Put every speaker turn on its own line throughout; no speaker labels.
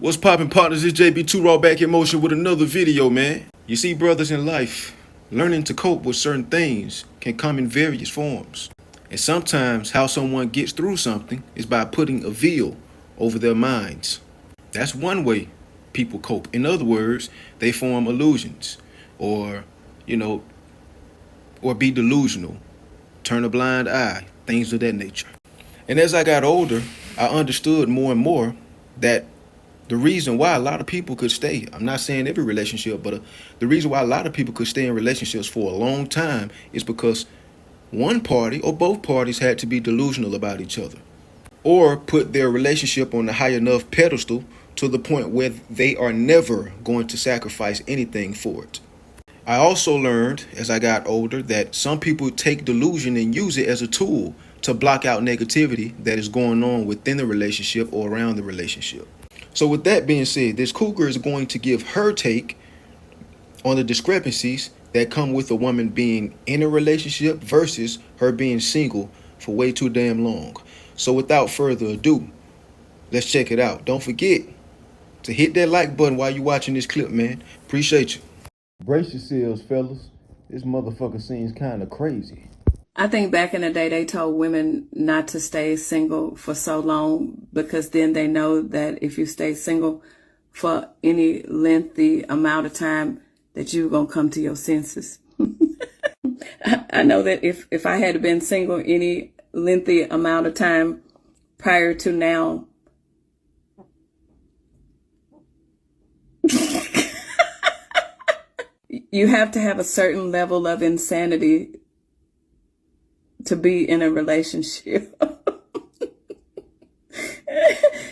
What's poppin' partners? It's JB2 Raw back in motion with another video, man. You see, brothers, in life, learning to cope with certain things can come in various forms. And sometimes how someone gets through something is by putting a veil over their minds. That's one way people cope. In other words, they form illusions or, or be delusional, turn a blind eye, things of that nature. And as I got older, I understood more and more that the reason why a lot of people could stay, I'm not saying every relationship, but the reason why a lot of people could stay in relationships for a long time is because one party or both parties had to be delusional about each other or put their relationship on a high enough pedestal to the point where they are never going to sacrifice anything for it. I also learned as I got older that some people take delusion and use it as a tool to block out negativity that is going on within the relationship or around the relationship. So with that being said, this cougar is going to give her take on the discrepancies that come with a woman being in a relationship versus her being single for way too damn long. So without further ado, let's check it out. Don't forget to hit that like button while you're watching this clip, man. Appreciate you. Brace yourselves, fellas. This motherfucker seems kind of crazy.
I think back in the day, they told women not to stay single for so long because then they know that if you stay single for any lengthy amount of time, that you're going to come to your senses. I know that if I had been single any lengthy amount of time prior to now, you have to have a certain level of insanity to be in a relationship.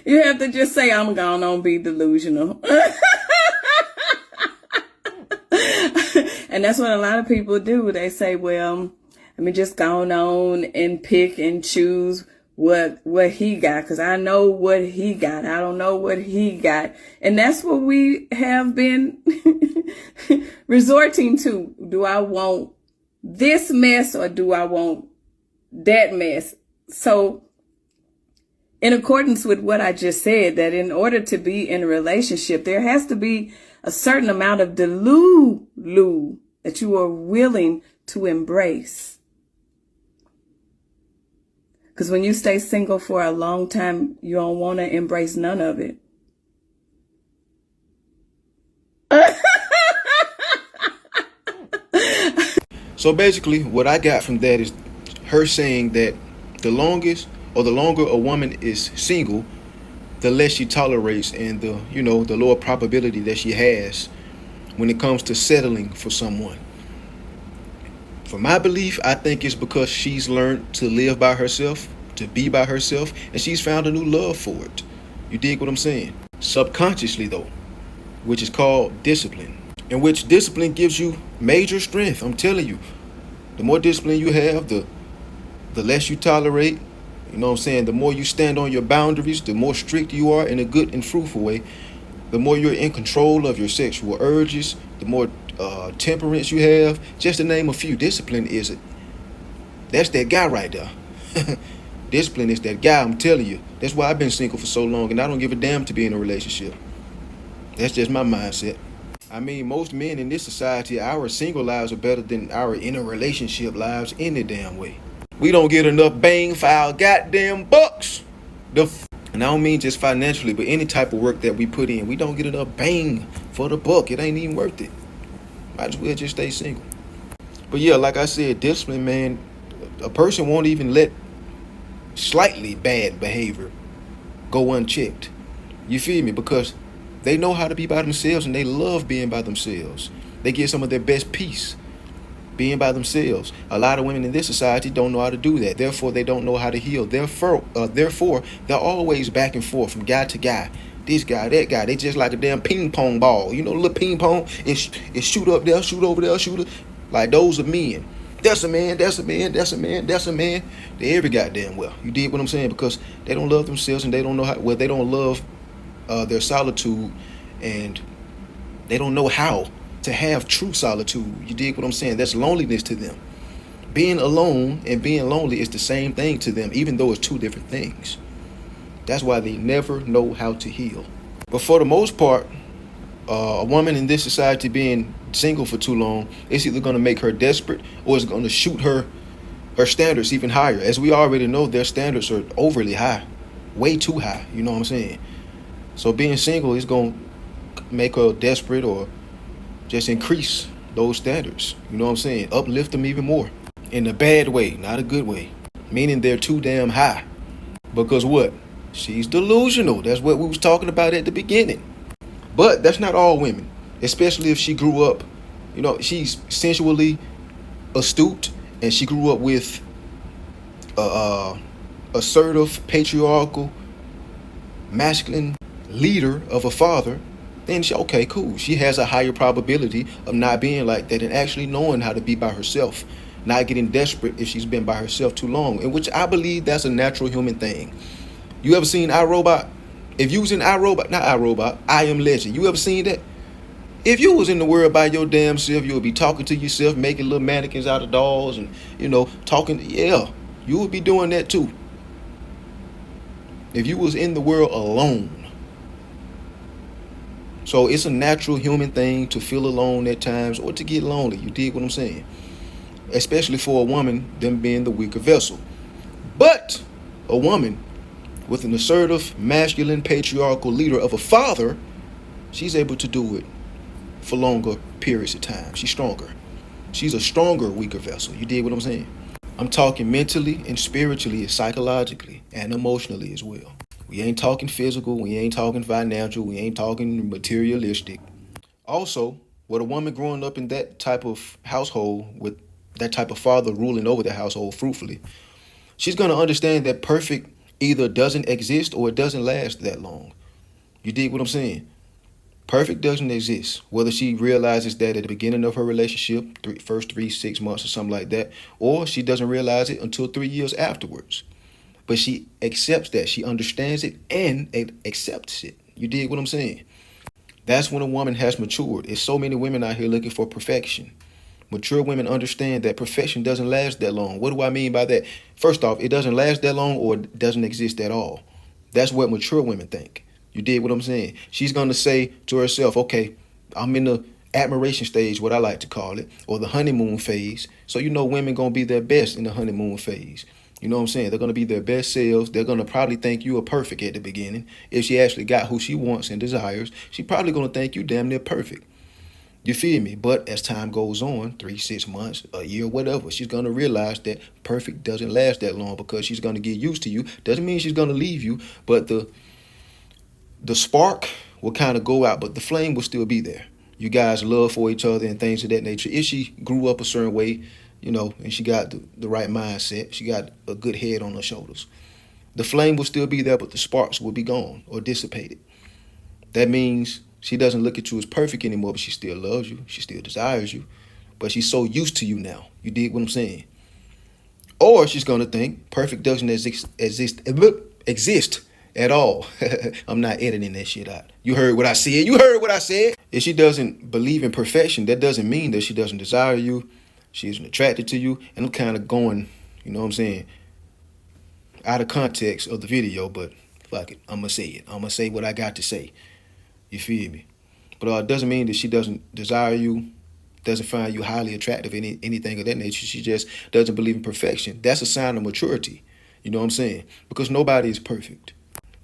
You have to just say, I'm gonna be delusional. And that's what a lot of people do. They say, well, let me just go on and pick and choose what he got, because I know what he got. I don't know what he got. And that's what we have been resorting to. Do I want this mess or do I want that mess? So in accordance with what I just said, that in order to be in a relationship, there has to be a certain amount of delulu that you are willing to embrace. Because when you stay single for a long time, you don't want to embrace none of it.
So basically, what I got from that is her saying that the longer a woman is single, the less she tolerates and the lower probability that she has when it comes to settling for someone. For my belief, I think it's because she's learned to live by herself, to be by herself, and she's found a new love for it. You dig what I'm saying? Subconsciously though, which is called discipline, in which discipline gives you major strength. I'm telling you, the more discipline you have, the less you tolerate. You know what I'm saying? The more you stand on your boundaries, the more strict you are in a good and fruitful way, the more you're in control of your sexual urges, the more temperance you have. Just to name a few, discipline is it. That's that guy right there. Discipline is that guy, I'm telling you. That's why I've been single for so long, and I don't give a damn to be in a relationship. That's just my mindset. I mean, most men in this society, our single lives are better than our in a relationship lives any damn way. We don't get enough bang for our goddamn bucks. And I don't mean just financially, but any type of work that we put in, we don't get enough bang for the buck. It ain't even worth it. Might as well just stay single. But yeah, like I said, discipline, man, a person won't even let slightly bad behavior go unchecked. You feel me? Because they know how to be by themselves and they love being by themselves. They get some of their best peace being by themselves. A lot of women in this society don't know how to do that. Therefore, they don't know how to heal. Therefore, they're always back and forth from guy to guy. This guy, that guy. They just like a damn ping pong ball. You know, little ping pong. It's shoot up there, shoot over there, shoot. Like those are men. That's a man. That's a man. That's a man. That's a man. They every goddamn well. You dig what I'm saying? Because they don't love themselves and they don't know how. Well, they don't love their solitude, and they don't know how to have true solitude. You dig what I'm saying? That's loneliness to them. Being alone and being lonely is the same thing to them, even though it's two different things. That's why they never know how to heal. But for the most part, a woman in this society being single for too long, it's either going to make her desperate or it's going to shoot her standards even higher. As we already know, their standards are overly high, way too high. You know what I'm saying? So being single is going to make her desperate or just increase those standards. You know what I'm saying? Uplift them even more in a bad way, not a good way. Meaning they're too damn high. Because what? She's delusional. That's what we was talking about at the beginning. But that's not all women, especially if she grew up, she's sensually astute and she grew up with a assertive, patriarchal, masculine leader of a father. Then okay, cool. She has a higher probability of not being like that and actually knowing how to be by herself, not getting desperate if she's been by herself too long, in which I believe that's a natural human thing. You ever seen iRobot? If you was in iRobot, not iRobot, I Am Legend, you ever seen that? If you was in the world by your damn self, you would be talking to yourself, making little mannequins out of dolls and, talking. Yeah, you would be doing that too. If you was in the world alone. So it's a natural human thing to feel alone at times or to get lonely. You dig what I'm saying? Especially for a woman, them being the weaker vessel. But a woman with an assertive, masculine, patriarchal leader of a father, she's able to do it for longer periods of time. She's stronger. She's a stronger, weaker vessel. You dig what I'm saying? I'm talking mentally and spiritually, psychologically, and emotionally as well. We ain't talking physical, we ain't talking financial, we ain't talking materialistic. Also, with a woman growing up in that type of household, with that type of father ruling over the household fruitfully, she's going to understand that perfect either doesn't exist or it doesn't last that long. You dig what I'm saying? Perfect doesn't exist. Whether she realizes that at the beginning of her relationship, first 3, 6 months or something like that, or she doesn't realize it until 3 years afterwards. But she accepts that. She understands it and accepts it. You dig what I'm saying? That's when a woman has matured. There's so many women out here looking for perfection. Mature women understand that perfection doesn't last that long. What do I mean by that? First off, it doesn't last that long or it doesn't exist at all. That's what mature women think. You did what I'm saying? She's going to say to herself, okay, I'm in the admiration stage, what I like to call it, or the honeymoon phase. So women going to be their best in the honeymoon phase. You know what I'm saying? They're going to be their best selves. They're going to probably think you are perfect at the beginning. If she actually got who she wants and desires, she probably going to think you damn near perfect. You feel me? But as time goes on, 3, 6 months, a year, whatever, she's going to realize that perfect doesn't last that long because she's going to get used to you. Doesn't mean she's going to leave you, but the spark will kind of go out, but the flame will still be there. You guys love for each other and things of that nature. If she grew up a certain way, and she got the right mindset, she got a good head on her shoulders, the flame will still be there, but the sparks will be gone or dissipated. That means she doesn't look at you as perfect anymore, but she still loves you. She still desires you. But she's so used to you now. You dig what I'm saying? Or she's going to think perfect doesn't exist at all. I'm not editing that shit out. You heard what I said. You heard what I said. If she doesn't believe in perfection, that doesn't mean that she doesn't desire you. She isn't attracted to you. And I'm kind of going, you know what I'm saying, out of context of the video, but fuck it. I'm going to say it. I'm going to say what I got to say. You feel me? But it doesn't mean that she doesn't desire you, doesn't find you highly attractive, anything of that nature. She just doesn't believe in perfection. That's a sign of maturity. You know what I'm saying? Because nobody is perfect.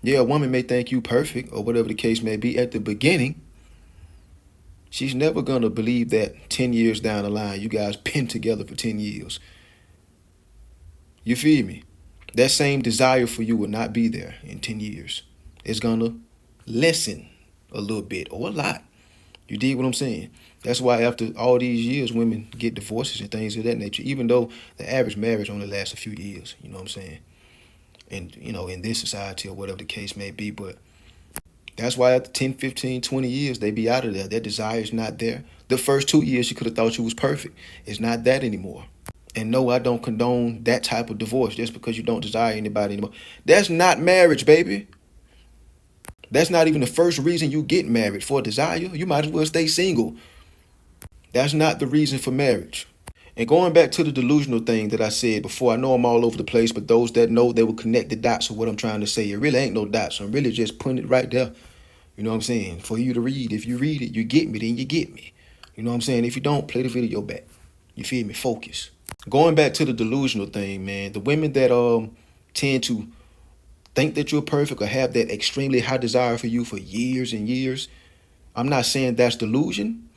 Yeah, a woman may think you perfect or whatever the case may be at the beginning. She's never going to believe that 10 years down the line, you guys been together for 10 years. You feel me? That same desire for you will not be there in 10 years. It's going to lessen a little bit or a lot. You dig what I'm saying? That's why after all these years, women get divorces and things of that nature, even though the average marriage only lasts a few years. You know what I'm saying? And, in this society or whatever the case may be. But that's why after 10, 15, 20 years, they be out of there. Their desire is not there. The first 2 years, you could have thought you was perfect. It's not that anymore. And no, I don't condone that type of divorce just because you don't desire anybody anymore. That's not marriage, baby. That's not even the first reason you get married, for desire. You might as well stay single. That's not the reason for marriage. And going back to the delusional thing that I said before, I know I'm all over the place, but those that know, they will connect the dots of what I'm trying to say. It really ain't no dots. I'm really just putting it right there. You know what I'm saying? For you to read. If you read it, you get me, then you get me. You know what I'm saying? If you don't, play the video back. You feel me? Focus. Going back to the delusional thing, man. The women that tend to think that you're perfect or have that extremely high desire for you for years and years, I'm not saying that's delusion,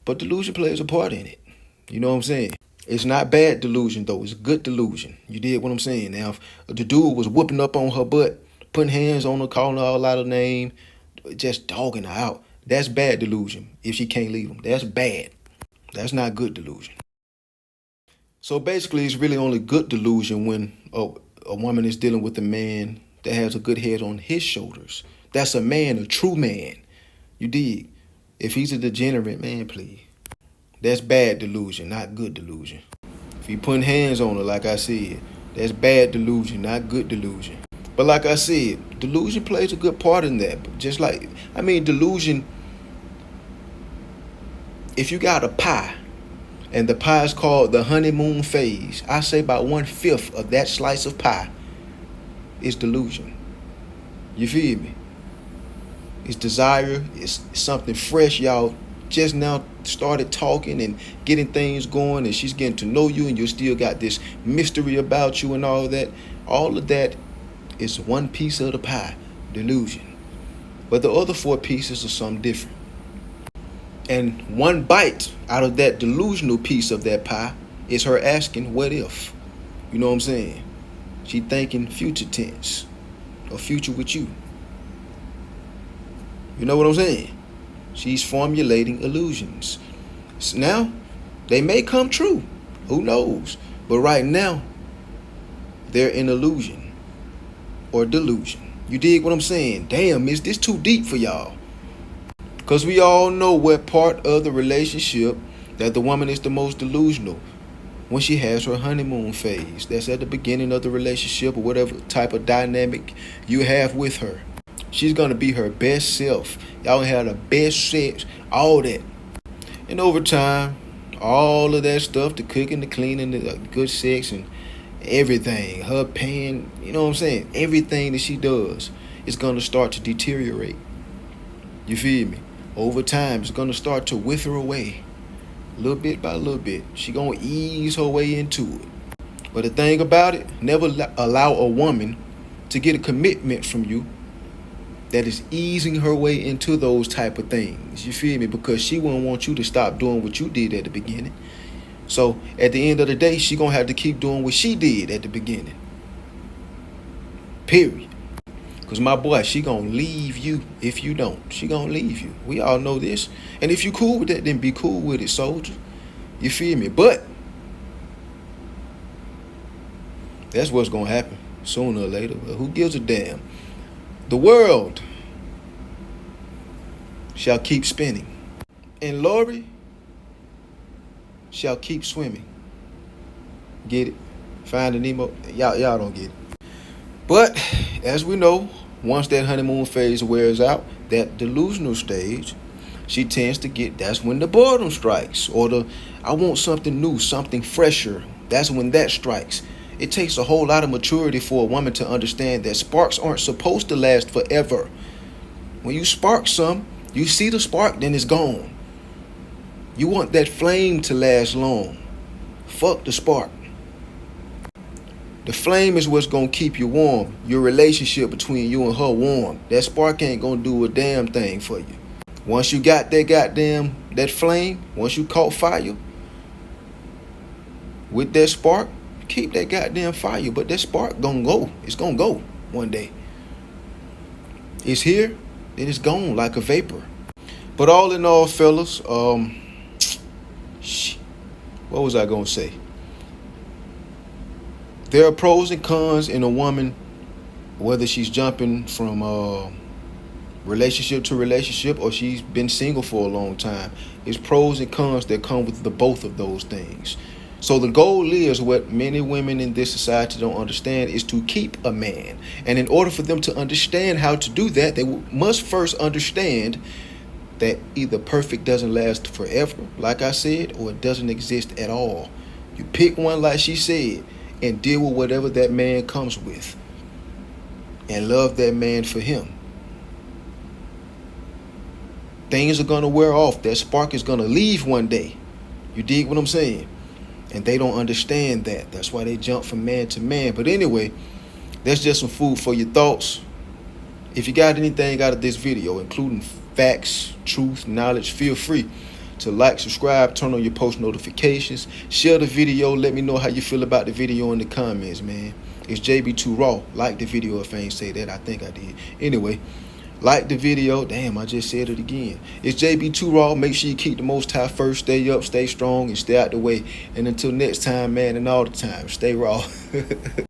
but delusion plays a part in it. You know what I'm saying? It's not bad delusion, though. It's good delusion. You did what I'm saying. Now, if the dude was whooping up on her butt, putting hands on her, calling her all out of name, just dogging her out, that's bad delusion. If she can't leave him, that's bad. That's not good delusion. So basically, it's really only good delusion when a woman is dealing with a man that has a good head on his shoulders. That's a man, a true man. You dig? If he's a degenerate, man, please. That's bad delusion, not good delusion. If he putting hands on her, like I said, that's bad delusion, not good delusion. But like I said, delusion plays a good part in that. But just like, delusion, if you got a pie, and the pie is called the honeymoon phase, I say about 1/5 of that slice of pie is delusion. You feel me? It's desire. It's something fresh. Y'all just now started talking and getting things going, and she's getting to know you, and you still got this mystery about you and all that. All of that is one piece of the pie, delusion. But the other 4 pieces are something different. And one bite out of that delusional piece of that pie is her asking, what if? You know what I'm saying? She thinking future tense or future with you. You know what I'm saying? She's formulating illusions. So now, they may come true. Who knows? But right now, they're in illusion or delusion. You dig what I'm saying? Damn, is this too deep for y'all? Because we all know what part of the relationship that the woman is the most delusional. When she has her honeymoon phase. That's at the beginning of the relationship or whatever type of dynamic you have with her. She's going to be her best self. Y'all gonna have the best sex, all that. And over time, all of that stuff, the cooking, the cleaning, the good sex and everything, her paying, you know what I'm saying? Everything that she does is going to start to deteriorate. You feel me? Over time, it's going to start to wither away. Little bit by little bit. She going to ease her way into it. But the thing about it, never allow a woman to get a commitment from you that is easing her way into those type of things. You feel me? Because she won't want you to stop doing what you did at the beginning. So at the end of the day, she going to have to keep doing what she did at the beginning. Period. Because my boy, she going to leave you if you don't. She going to leave you. We all know this. And if you cool with that, then be cool with it, soldier. You feel me? But that's what's going to happen sooner or later. But who gives a damn? The world shall keep spinning. And Lori shall keep swimming. Get it? Finding Nemo. Y'all don't get it. But as we know, once that honeymoon phase wears out, that delusional stage, she tends to get, that's when the boredom strikes. Or the, I want something new, something fresher. That's when that strikes. It takes a whole lot of maturity for a woman to understand that sparks aren't supposed to last forever. When you spark some, you see the spark, then it's gone. You want that flame to last long. Fuck the spark. The flame is what's going to keep you warm. Your relationship between you and her warm. That spark ain't going to do a damn thing for you. Once you got that flame, once you caught fire with that spark, keep that goddamn fire. But that spark going to go. It's going to go one day. It's here, then it's gone like a vapor. But all in all, fellas, what was I going to say? There are pros and cons in a woman, whether she's jumping from relationship to relationship or she's been single for a long time. There's pros and cons that come with the both of those things. So the goal is, what many women in this society don't understand, is to keep a man. And in order for them to understand how to do that, they must first understand that either perfect doesn't last forever, like I said, or it doesn't exist at all. You pick one, like she said, and deal with whatever that man comes with. And love that man for him. things are gonna wear off. That spark is gonna leave one day. You dig what I'm saying? And they don't understand that. That's why they jump from man to man. But anyway, that's just some food for your thoughts. If you got anything out of this video, including facts, truth, knowledge, feel free to like, subscribe, turn on your post notifications, share the video. Let me know how you feel about the video in the comments, man. It's JB2 Raw. Like the video if I ain't say that. I think I did. Anyway, like the video. Damn, I just said it again. It's JB2 Raw. Make sure you keep the Most High first. Stay up, stay strong, and stay out the way. And until next time, man, and all the time, stay raw.